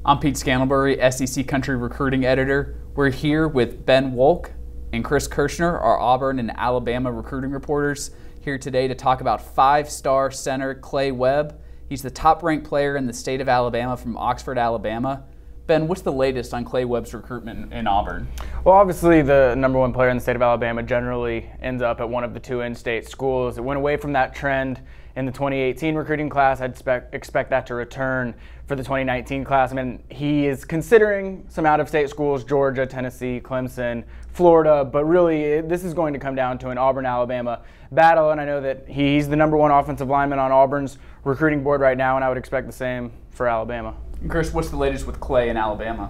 I'm Pete Scantlebury, SEC Country Recruiting Editor. We're here with Ben Wolk and Chris Kirschner, our Auburn and Alabama recruiting reporters, here today to talk about five-star center Clay Webb. He's the top-ranked player in the state of Alabama from Oxford, Alabama. Ben, what's the latest on Clay Webb's recruitment in Auburn? Well, obviously the number one player in the state of Alabama generally ends up at one of the two in-state schools. It went away from that trend in the 2018 recruiting class. I'd expect that to return for the 2019 class. I mean, he is considering some out-of-state schools, Georgia, Tennessee, Clemson, Florida, but really this is going to come down to an Auburn-Alabama battle, and I know that he's the number one offensive lineman on Auburn's recruiting board right now, and I would expect the same for Alabama. Chris, what's the latest with Clay in Alabama?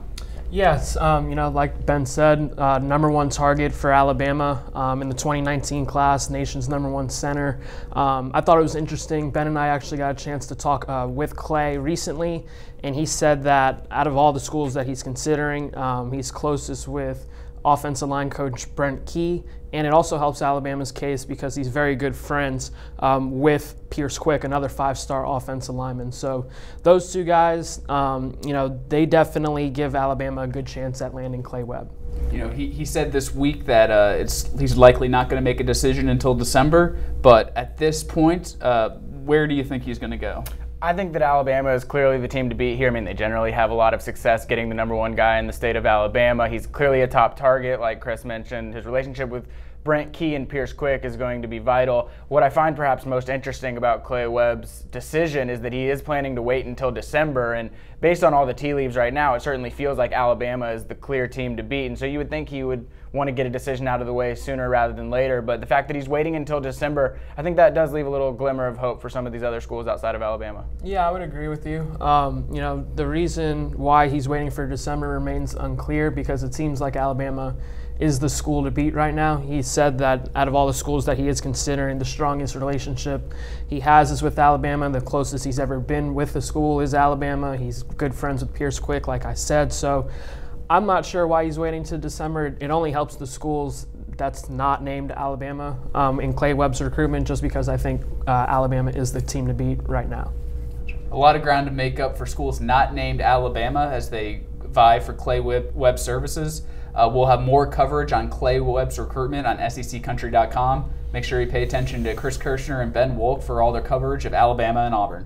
Yes, like Ben said, number one target for Alabama in the 2019 class, nation's number one center. I thought it was interesting. Ben and I actually got a chance to talk with Clay recently, and he said that out of all the schools that he's considering, he's closest with offensive line coach Brent Key, and it also helps Alabama's case because he's very good friends with Pierce Quick, another five-star offensive lineman. So those two guys, they definitely give Alabama a good chance at landing Clay Webb. He said this week that he's likely not going to make a decision until December, but at this point, where do you think he's going to go? I think that Alabama is clearly the team to beat here. I mean, they generally have a lot of success getting the number one guy in the state of Alabama. He's clearly a top target, like Chris mentioned. His relationship with Brent Key and Pierce Quick is going to be vital. What I find perhaps most interesting about Clay Webb's decision is that he is planning to wait until December, and based on all the tea leaves right now, it certainly feels like Alabama is the clear team to beat, and so you would think he would want to get a decision out of the way sooner rather than later, but the fact that he's waiting until December, I think that does leave a little glimmer of hope for some of these other schools outside of Alabama. Yeah, I would agree with you. The reason why he's waiting for December remains unclear because it seems like Alabama is the school to beat right now. He said that out of all the schools that he is considering, the strongest relationship he has is with Alabama. The closest he's ever been with the school is Alabama. He's good friends with Pierce Quick, like I said. So I'm not sure why he's waiting to December. It only helps the schools that's not named Alabama in Clay Webb's recruitment, just because I think Alabama is the team to beat right now. A lot of ground to make up for schools not named Alabama as they vie for Clay Webb services. We'll have more coverage on Clay Webb's recruitment on SECCountry.com. Make sure you pay attention to Chris Kirschner and Ben Wolk for all their coverage of Alabama and Auburn.